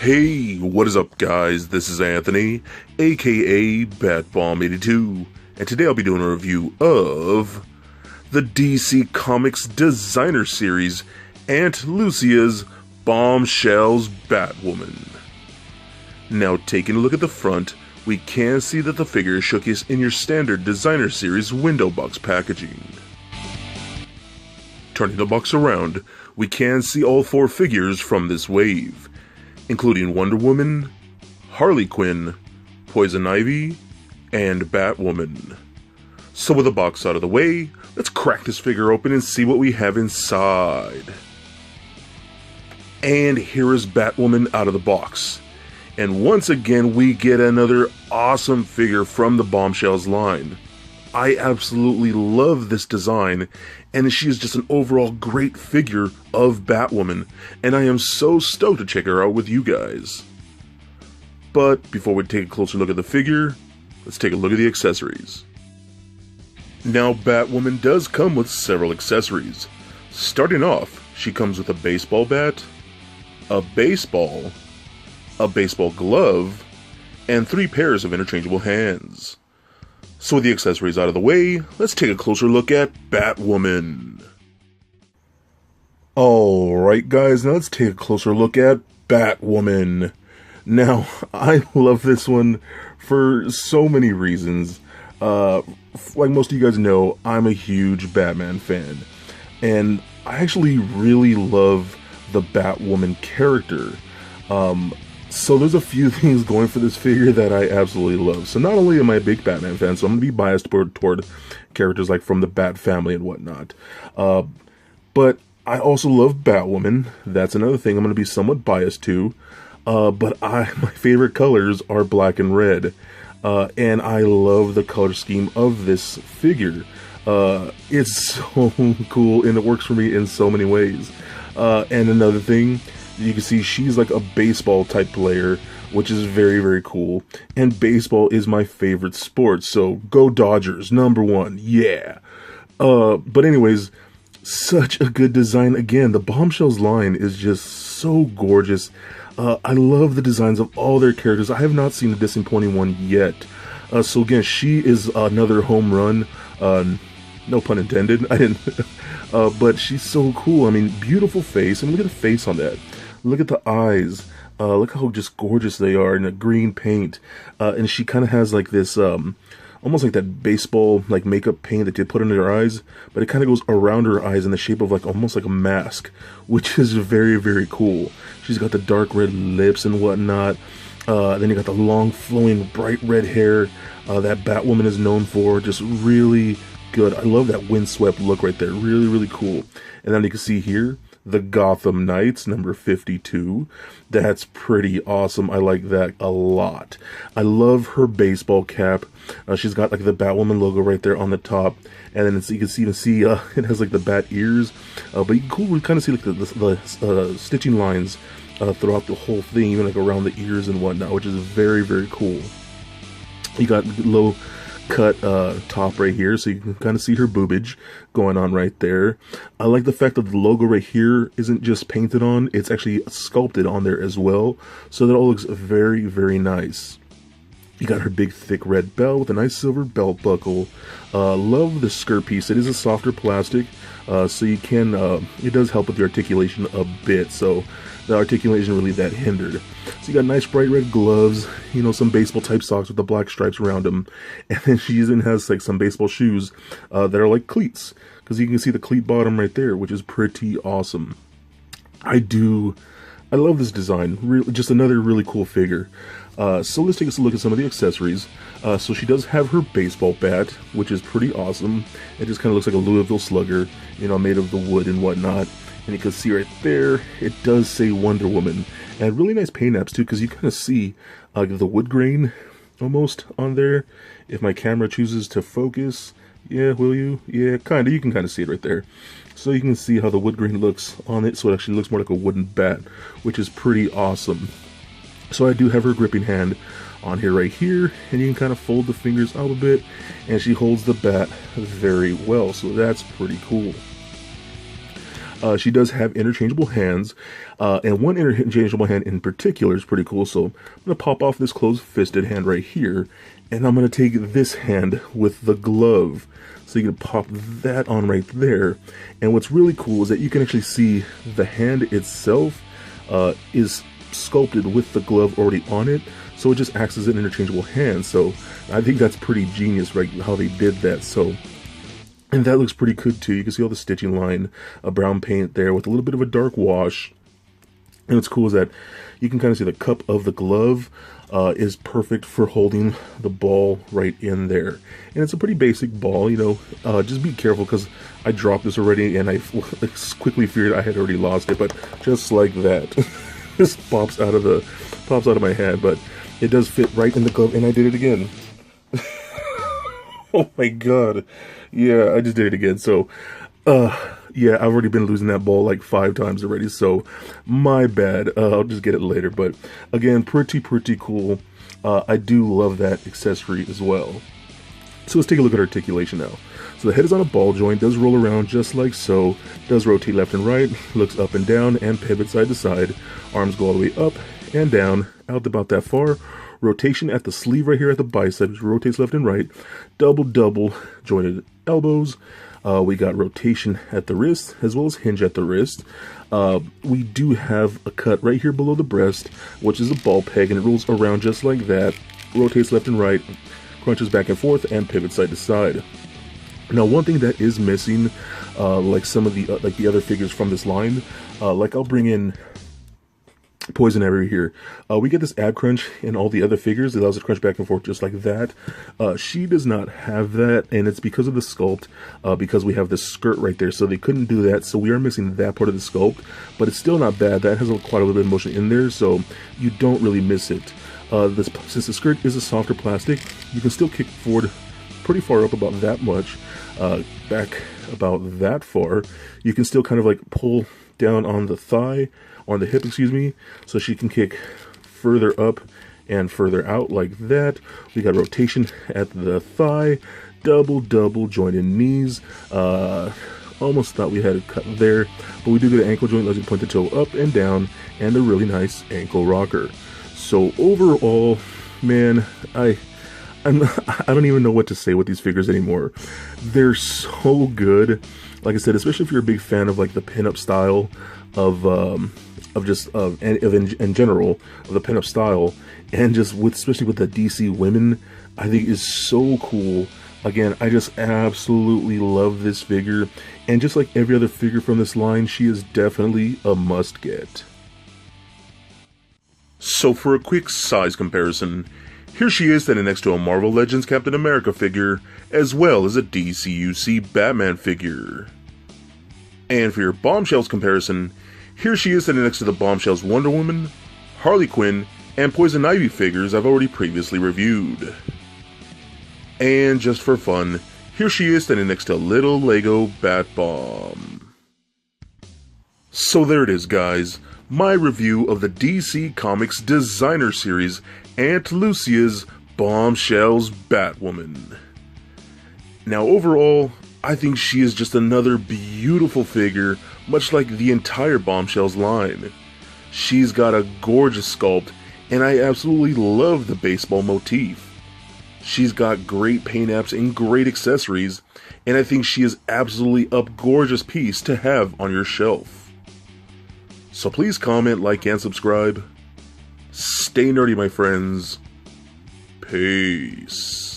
Hey, what is up guys? This is Anthony, aka Batbomb82, and today I'll be doing a review of the DC Comics Designer Series Aunt Lucia's Bombshells Batwoman. Now taking a look at the front, we can see that the figure is showcased in your standard Designer Series window box packaging. Turning the box around, we can see all four figures from this wave, including Wonder Woman, Harley Quinn, Poison Ivy, and Batwoman. So with the box out of the way, let's crack this figure open and see what we have inside. And here is Batwoman out of the box. And once again, we get another awesome figure from the Bombshells line. I absolutely love this design, and she is just an overall great figure of Batwoman, and I am so stoked to check her out with you guys. But before we take a closer look at the figure, let's take a look at the accessories. Now, Batwoman does come with several accessories. Starting off, she comes with a baseball bat, a baseball glove, and 3 pairs of interchangeable hands. So with the accessories out of the way, let's take a closer look at Batwoman. Alright guys, now let's take a closer look at Batwoman. Now, I love this one for so many reasons. Like most of you guys know, I'm a huge Batman fan. And I actually really love the Batwoman character. So there's a few things going for this figure that I absolutely love. So not only am I a big Batman fan, so I'm going to be biased toward characters like from the Bat family and whatnot. But I also love Batwoman. That's another thing I'm going to be somewhat biased to. But my favorite colors are black and red. And I love the color scheme of this figure. It's so cool and it works for me in so many ways. And another thing, you can see she's like a baseball type player, which is very, very cool. And baseball is my favorite sport, so go Dodgers, #1, yeah. But anyways, such a good design. Again, the Bombshells line is just so gorgeous. I love the designs of all their characters. I have not seen a disappointing one yet. So again, she is another home run. No pun intended. I didn't. But she's so cool. I mean, beautiful face. I mean, look at the face on that. Look at the eyes. Look how just gorgeous they are in the green paint. And she kind of has like this, almost like that baseball like makeup paint that they put under her eyes, but it kind of goes around her eyes in the shape of like almost like a mask, which is very, very cool. She's got the dark red lips and whatnot. Then you got the long flowing bright red hair that Batwoman is known for. Just really good. I love that windswept look right there. Really, really cool. And then you can see here, the Gotham Knights, number 52. That's pretty awesome. I like that a lot. I love her baseball cap. She's got like the Batwoman logo right there on the top. And then you can see it has like the bat ears. But you can kind of see like the stitching lines throughout the whole thing, even like around the ears and whatnot, which is very, very cool. You got low cut top right here, so you can kind of see her boobage going on right there. I like the fact that the logo right here isn't just painted on, it's actually sculpted on there as well, so that all looks very, very nice. You got her big thick red belt with a nice silver belt buckle. Love the skirt piece. It is a softer plastic, so you can it does help with the articulation a bit, so the articulation isn't really that hindered. So you got nice bright red gloves, you know, some baseball type socks with the black stripes around them, and then she even has like some baseball shoes that are like cleats, because you can see the cleat bottom right there, which is pretty awesome. I love this design. Really, just another really cool figure. So let's take a look at some of the accessories. So she does have her baseball bat, which is pretty awesome. It just kind of looks like a Louisville Slugger, you know, made of the wood and whatnot. And you can see right there, it does say Wonder Woman. And really nice paint apps too, because you kind of see the wood grain almost on there. If my camera chooses to focus, yeah, will you? Yeah, kind of. You can kind of see it right there. So you can see how the wood grain looks on it. So it actually looks more like a wooden bat, which is pretty awesome. So I do have her gripping hand on here right here, and you can kind of fold the fingers out a bit, and she holds the bat very well. So that's pretty cool. She does have interchangeable hands, and one interchangeable hand in particular is pretty cool. So I'm going to pop off this closed-fisted hand right here, and I'm going to take this hand with the glove. So you can pop that on right there. And what's really cool is that you can actually see the hand itself is sculpted with the glove already on it. So it just acts as an interchangeable hand. So I think that's pretty genius, right, how they did that. So, and that looks pretty good too. You can see all the stitching line, a brown paint there with a little bit of a dark wash. And what's cool is that you can kind of see the cup of the glove is perfect for holding the ball right in there. And it's a pretty basic ball, you know. Just be careful because I dropped this already and I quickly figured I had already lost it. But just like that, this pops out of my hand. But it does fit right in the glove, and I did it again. Oh my god. Yeah, I just did it again. So, yeah, I've already been losing that ball like 5 times already, so my bad. I'll just get it later. But again, pretty cool. I do love that accessory as well. So let's take a look at articulation now. So the head is on a ball joint, does roll around just like so, does rotate left and right, looks up and down, and pivot side to side. Arms go all the way up and down, out about that far. Rotation at the sleeve right here at the bicep, which rotates left and right. Double jointed elbows. We got rotation at the wrist as well as hinge at the wrist. We do have a cut right here below the breast, which is a ball peg, and it rolls around just like that. Rotates left and right, crunches back and forth, and pivots side to side. Now, one thing that is missing, like some of the other figures from this line, like I'll bring in Poison Ivy here. We get this ab crunch in all the other figures. It allows it to crunch back and forth just like that. She does not have that, and it's because of the sculpt, because we have this skirt right there, so they couldn't do that, so we are missing that part of the sculpt, but it's still not bad. That has quite a little bit of motion in there, so you don't really miss it. Since the skirt is a softer plastic, you can still kick forward pretty far up, about that much, back about that far. You can still kind of like pull down on the thigh, on the hip, excuse me, so she can kick further up and further out like that. We got rotation at the thigh, double jointed knees. Almost thought we had a cut there, but we do get an ankle joint, lets you point the toe up and down, and a really nice ankle rocker. So overall, man, I don't even know what to say with these figures anymore. They're so good. Like I said, especially if you're a big fan of like the pinup style in general of the pinup style, and just especially with the DC women, I think is so cool. Again, I just absolutely love this figure, and just like every other figure from this line, she is definitely a must get. So for a quick size comparison, here she is standing next to a Marvel Legends Captain America figure, as well as a DCUC Batman figure. And for your Bombshells comparison, here she is standing next to the Bombshells Wonder Woman, Harley Quinn, and Poison Ivy figures I've already previously reviewed. And just for fun, here she is standing next to little Lego Bat Bomb. So there it is, guys, my review of the DC Comics Designer Series Aunt Lucia's Bombshells Batwoman. Now overall, I think she is just another beautiful figure, much like the entire Bombshells line. She's got a gorgeous sculpt, and I absolutely love the baseball motif. She's got great paint apps and great accessories, and I think she is absolutely a gorgeous piece to have on your shelf. So please comment, like, and subscribe. Stay nerdy, my friends. Peace.